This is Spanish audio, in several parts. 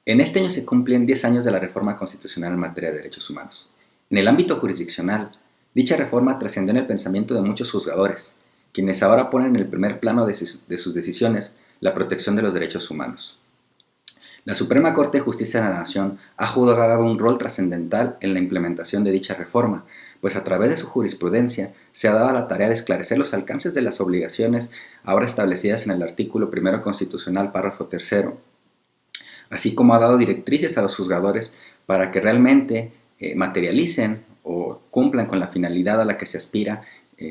En este año se cumplen 10 años de la reforma constitucional en materia de derechos humanos. En el ámbito jurisdiccional, dicha reforma trascendió en el pensamiento de muchos juzgadores, quienes ahora ponen en el primer plano de sus decisiones la protección de los derechos humanos. La Suprema Corte de Justicia de la Nación ha jugado un rol trascendental en la implementación de dicha reforma, pues a través de su jurisprudencia se ha dado la tarea de esclarecer los alcances de las obligaciones ahora establecidas en el artículo primero constitucional, párrafo tercero, así como ha dado directrices a los juzgadores para que realmente materialicen o cumplan con la finalidad a la que se aspira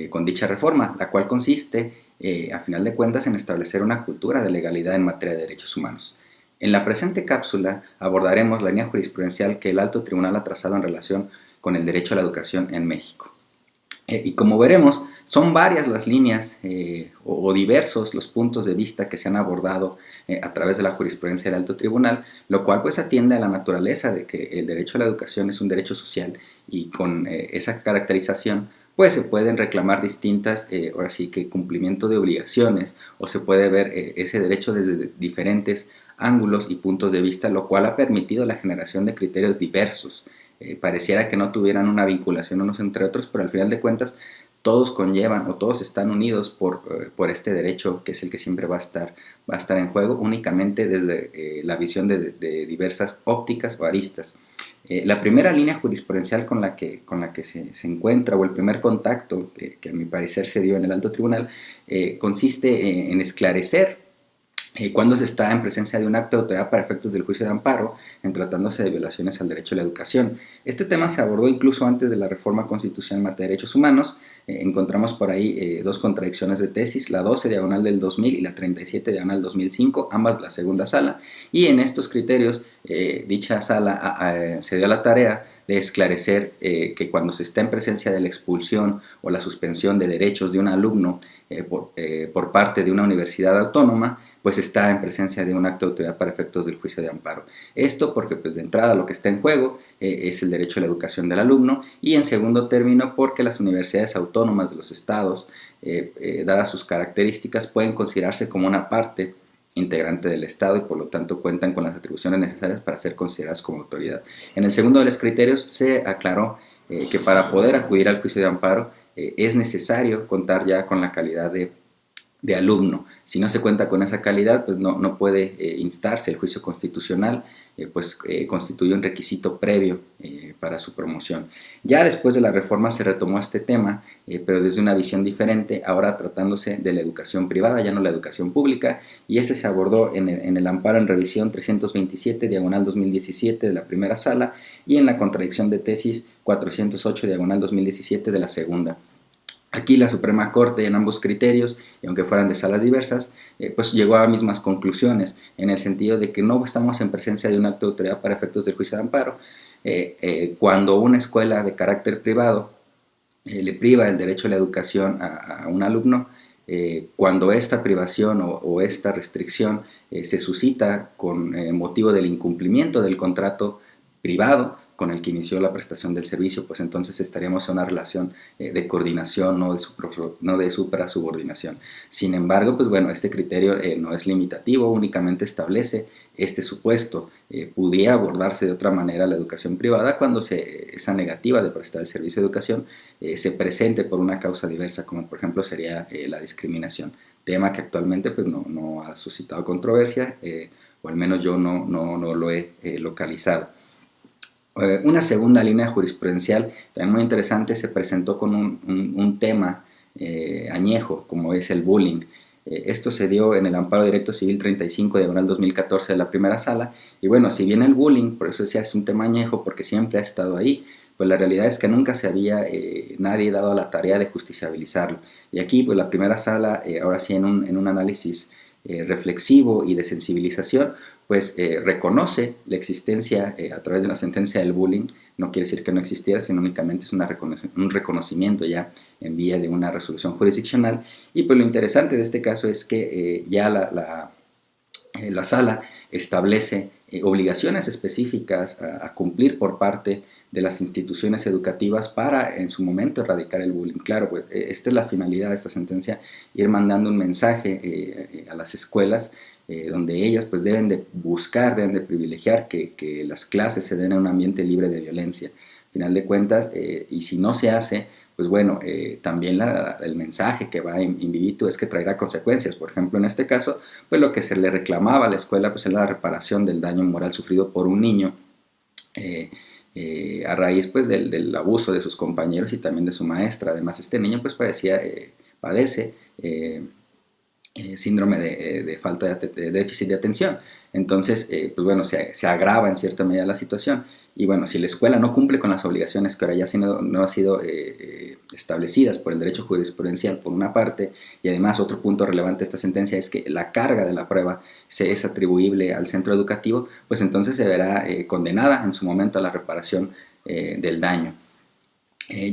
con dicha reforma, la cual consiste, a final de cuentas, en establecer una cultura de legalidad en materia de derechos humanos. En la presente cápsula abordaremos la línea jurisprudencial que el Alto Tribunal ha trazado en relación con el derecho a la educación en México. Y como veremos, son varias las líneas o diversos los puntos de vista que se han abordado a través de la jurisprudencia del Alto Tribunal, lo cual pues atiende a la naturaleza de que el derecho a la educación es un derecho social y con esa caracterización pues se pueden reclamar distintas, ahora sí que cumplimiento de obligaciones o se puede ver ese derecho desde diferentes ángulos y puntos de vista, lo cual ha permitido la generación de criterios diversos. Pareciera que no tuvieran una vinculación unos entre otros, pero al final de cuentas todos conllevan o todos están unidos por este derecho que es el que siempre va a estar en juego únicamente desde la visión de diversas ópticas o aristas. La primera línea jurisprudencial con la que se encuentra, o el primer contacto que a mi parecer se dio en el Alto Tribunal, consiste en esclarecer cuando se está en presencia de un acto de autoridad para efectos del juicio de amparo, en tratándose de violaciones al derecho a la educación. Este tema se abordó incluso antes de la reforma constitucional en materia de derechos humanos. Encontramos por ahí dos contradicciones de tesis, la 12 diagonal del 2000 y la 37 diagonal 2005, ambas de la segunda sala, y en estos criterios dicha sala se dio a la tarea de esclarecer que cuando se está en presencia de la expulsión o la suspensión de derechos de un alumno por parte de una universidad autónoma, pues está en presencia de un acto de autoridad para efectos del juicio de amparo. Esto porque pues, de entrada lo que está en juego es el derecho a la educación del alumno, y en segundo término porque las universidades autónomas de los estados, dadas sus características, pueden considerarse como una parte integrante del Estado y por lo tanto cuentan con las atribuciones necesarias para ser consideradas como autoridad. En el segundo de los criterios se aclaró que para poder acudir al juicio de amparo es necesario contar ya con la calidad de alumno. Si no se cuenta con esa calidad, pues no puede instarse el juicio constitucional, pues constituye un requisito previo para su promoción. Ya después de la reforma se retomó este tema, pero desde una visión diferente, ahora tratándose de la educación privada, ya no la educación pública, y este se abordó en el amparo en revisión 327, diagonal 2017 de la primera sala, y en la contradicción de tesis 408, diagonal 2017 de la segunda. Aquí la Suprema Corte, en ambos criterios, y aunque fueran de salas diversas, pues llegó a mismas conclusiones, en el sentido de que no estamos en presencia de un acto de autoridad para efectos del juicio de amparo. Cuando una escuela de carácter privado le priva el derecho a la educación a un alumno, cuando esta privación o esta restricción se suscita con motivo del incumplimiento del contrato privado con el que inició la prestación del servicio, pues entonces estaríamos en una relación de coordinación, no de suprasubordinación. Sin embargo, pues bueno, este criterio no es limitativo, únicamente establece este supuesto. Pudiera abordarse de otra manera la educación privada cuando esa negativa de prestar el servicio de educación se presente por una causa diversa, como por ejemplo sería la discriminación, tema que actualmente pues no ha suscitado controversia, o al menos yo no lo he localizado. Una segunda línea jurisprudencial también muy interesante se presentó con un tema añejo, como es el bullying. Esto se dio en el amparo directo civil 35 diagonal 2014 de la primera sala, y bueno, si bien el bullying, por eso decía, es un tema añejo porque siempre ha estado ahí, pues la realidad es que nunca se había nadie dado a la tarea de justiciabilizarlo. Y aquí pues la primera sala, ahora sí en un análisis reflexivo y de sensibilización, pues reconoce la existencia a través de una sentencia del bullying. No quiere decir que no existiera, sino únicamente es un reconocimiento ya en vía de una resolución jurisdiccional. Y pues lo interesante de este caso es que ya la sala establece obligaciones específicas a cumplir por parte de las instituciones educativas para en su momento erradicar el bullying. Claro, pues esta es la finalidad de esta sentencia, ir mandando un mensaje a las escuelas donde ellas pues deben de buscar, deben de privilegiar que las clases se den en un ambiente libre de violencia. Al final de cuentas, y si no se hace, pues bueno, también el mensaje que va imbibido es que traerá consecuencias. Por ejemplo, en este caso, pues lo que se le reclamaba a la escuela pues es la reparación del daño moral sufrido por un niño a raíz pues del abuso de sus compañeros y también de su maestra. Además, este niño pues padece síndrome de falta de déficit de atención. Entonces, pues bueno, se agrava en cierta medida la situación. Y bueno, si la escuela no cumple con las obligaciones que ahora ya no han sido establecidas por el derecho jurisprudencial, por una parte, y además otro punto relevante de esta sentencia es que la carga de la prueba se es atribuible al centro educativo, pues entonces se verá condenada en su momento a la reparación del daño.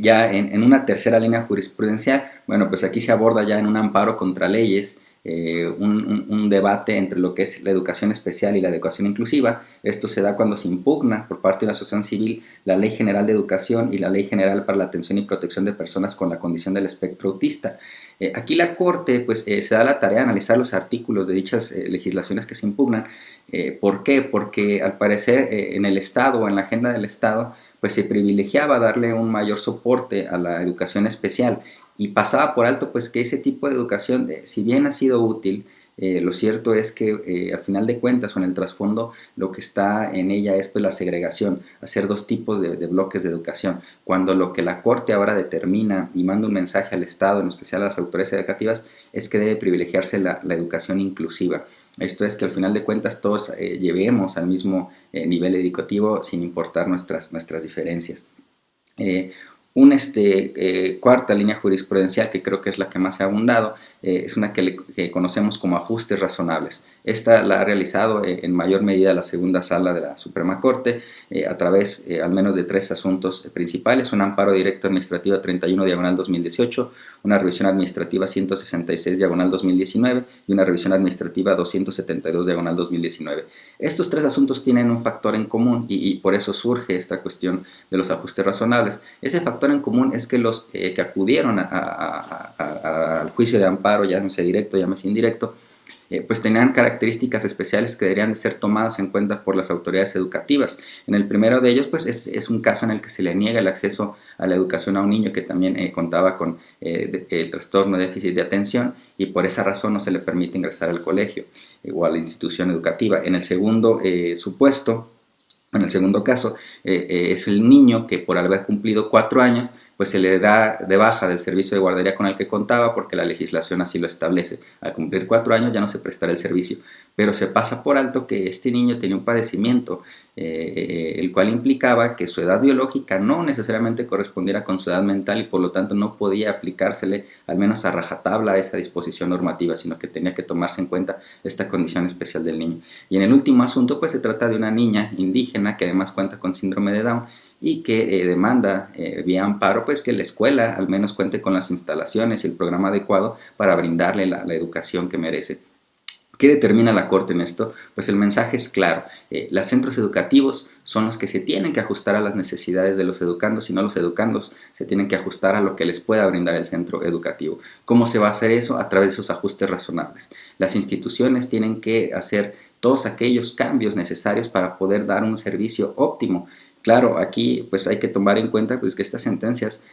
Ya en una tercera línea jurisprudencial, bueno, pues aquí se aborda ya en un amparo contra leyes un debate entre lo que es la educación especial y la educación inclusiva. Esto se da cuando se impugna por parte de una asociación civil la Ley General de Educación y la Ley General para la Atención y Protección de Personas con la Condición del Espectro Autista. Aquí la Corte pues, se da la tarea de analizar los artículos de dichas legislaciones que se impugnan. ¿Por qué? Porque al parecer en el Estado o en la agenda del Estado pues se privilegiaba darle un mayor soporte a la educación especial y pasaba por alto pues que ese tipo de educación, si bien ha sido útil, lo cierto es que al final de cuentas o en el trasfondo lo que está en ella es pues la segregación, hacer dos tipos de bloques de educación, cuando lo que la Corte ahora determina y manda un mensaje al Estado, en especial a las autoridades educativas, es que debe privilegiarse la educación inclusiva. Esto es que al final de cuentas todos lleguemos al mismo nivel educativo sin importar nuestras diferencias. Cuarta línea jurisprudencial, que creo que es la que más se ha abundado, es una que conocemos como ajustes razonables. Esta la ha realizado en mayor medida la segunda sala de la Suprema Corte a través al menos de tres asuntos principales: un amparo directo administrativo 31/2018, una revisión administrativa 166/2019 y una revisión administrativa 272/2019. Estos tres asuntos tienen un factor en común y por eso surge esta cuestión de los ajustes razonables. Ese factor en común es que los que acudieron al juicio de amparo, llámese directo, llámese indirecto, pues tenían características especiales que deberían de ser tomadas en cuenta por las autoridades educativas. En el primero de ellos, pues es un caso en el que se le niega el acceso a la educación a un niño que también contaba con el trastorno de déficit de atención y por esa razón no se le permite ingresar al colegio o a la institución educativa. En el segundo supuesto, en el segundo caso, es el niño que por haber cumplido 4 años, pues se le da de baja del servicio de guardería con el que contaba porque la legislación así lo establece. Al cumplir 4 años ya no se prestará el servicio, pero se pasa por alto que este niño tenía un padecimiento, el cual implicaba que su edad biológica no necesariamente correspondiera con su edad mental y por lo tanto no podía aplicársele al menos a rajatabla a esa disposición normativa, sino que tenía que tomarse en cuenta esta condición especial del niño. Y en el último asunto, pues se trata de una niña indígena que además cuenta con síndrome de Down y que demanda vía amparo pues que la escuela al menos cuente con las instalaciones y el programa adecuado para brindarle la educación que merece. ¿Qué determina la Corte en esto? Pues el mensaje es claro. Los centros educativos son los que se tienen que ajustar a las necesidades de los educandos y no los educandos se tienen que ajustar a lo que les pueda brindar el centro educativo. ¿Cómo se va a hacer eso? A través de esos ajustes razonables. Las instituciones tienen que hacer todos aquellos cambios necesarios para poder dar un servicio óptimo. Claro, aquí pues hay que tomar en cuenta pues, que estas sentencias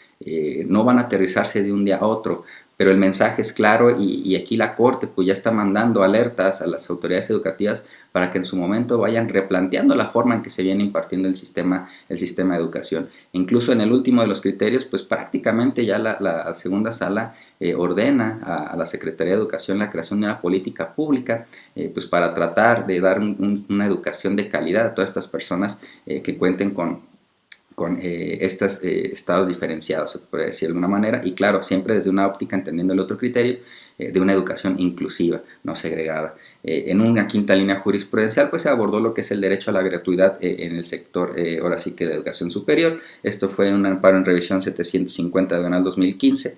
no van a aterrizarse de un día a otro, pero el mensaje es claro y aquí la Corte pues ya está mandando alertas a las autoridades educativas para que en su momento vayan replanteando la forma en que se viene impartiendo el sistema de educación. Incluso en el último de los criterios, pues prácticamente ya la segunda sala ordena a la Secretaría de Educación la creación de una política pública pues para tratar de dar una educación de calidad a todas estas personas que cuenten con estos estados diferenciados, se puede decir de alguna manera, y claro, siempre desde una óptica entendiendo el otro criterio, de una educación inclusiva, no segregada. En una quinta línea jurisprudencial pues se abordó lo que es el derecho a la gratuidad en el sector, ahora sí que de educación superior. Esto fue en un amparo en revisión 750 diagonal 2015,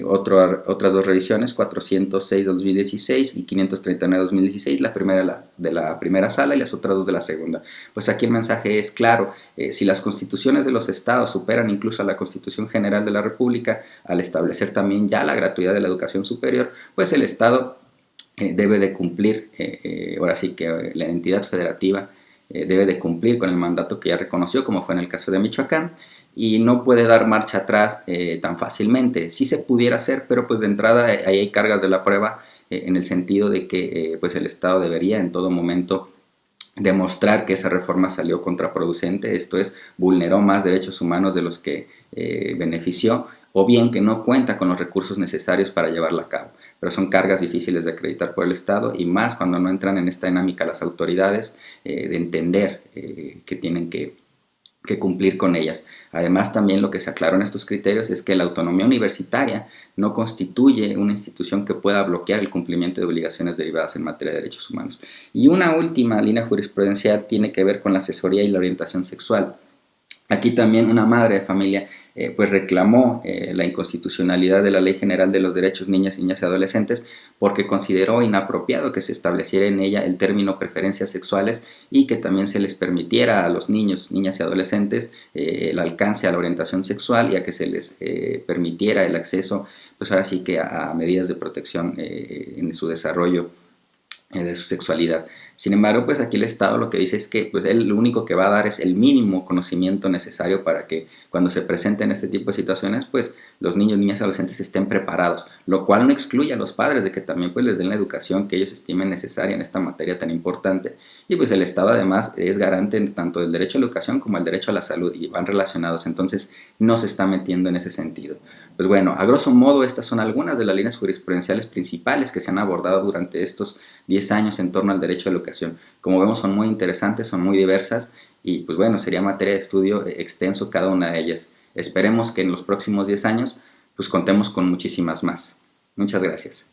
otras dos revisiones, 406 de 2016 y 539 de 2016, la primera de la primera sala y las otras dos de la segunda. Pues aquí el mensaje es claro: si las constituciones de los estados superan incluso a la Constitución General de la República al establecer también ya la gratuidad de la educación superior, pues el estado debe de cumplir, ahora sí que la entidad federativa debe de cumplir con el mandato que ya reconoció, como fue en el caso de Michoacán, y no puede dar marcha atrás tan fácilmente. Sí se pudiera hacer, pero pues de entrada ahí hay cargas de la prueba en el sentido de que pues el Estado debería en todo momento demostrar que esa reforma salió contraproducente, esto es, vulneró más derechos humanos de los que benefició, o bien que no cuenta con los recursos necesarios para llevarla a cabo. Pero son cargas difíciles de acreditar por el Estado, y más cuando no entran en esta dinámica las autoridades de entender que tienen que cumplir con ellas. Además, también lo que se aclaró en estos criterios es que la autonomía universitaria no constituye una institución que pueda bloquear el cumplimiento de obligaciones derivadas en materia de derechos humanos. Y una última línea jurisprudencial tiene que ver con la asesoría y la orientación sexual. Aquí también una madre de familia pues reclamó la inconstitucionalidad de la Ley General de los Derechos Niñas, Niñas y Adolescentes, porque consideró inapropiado que se estableciera en ella el término preferencias sexuales y que también se les permitiera a los niños, niñas y adolescentes el alcance a la orientación sexual, y a que se les permitiera el acceso, pues ahora sí que a medidas de protección en su desarrollo de su sexualidad. Sin embargo, pues aquí el Estado lo que dice es que pues él lo único que va a dar es el mínimo conocimiento necesario para que cuando se presenten este tipo de situaciones, pues los niños, niñas y adolescentes estén preparados, lo cual no excluye a los padres de que también pues les den la educación que ellos estimen necesaria en esta materia tan importante. Y pues el Estado además es garante tanto del derecho a la educación como el derecho a la salud, y van relacionados, entonces no se está metiendo en ese sentido. Pues bueno, a grosso modo estas son algunas de las líneas jurisprudenciales principales que se han abordado durante estos 10 años en torno al derecho a la educación. Como vemos, son muy interesantes, son muy diversas, y pues bueno, sería materia de estudio extenso cada una de ellas. Esperemos que en los próximos 10 años pues contemos con muchísimas más. Muchas gracias.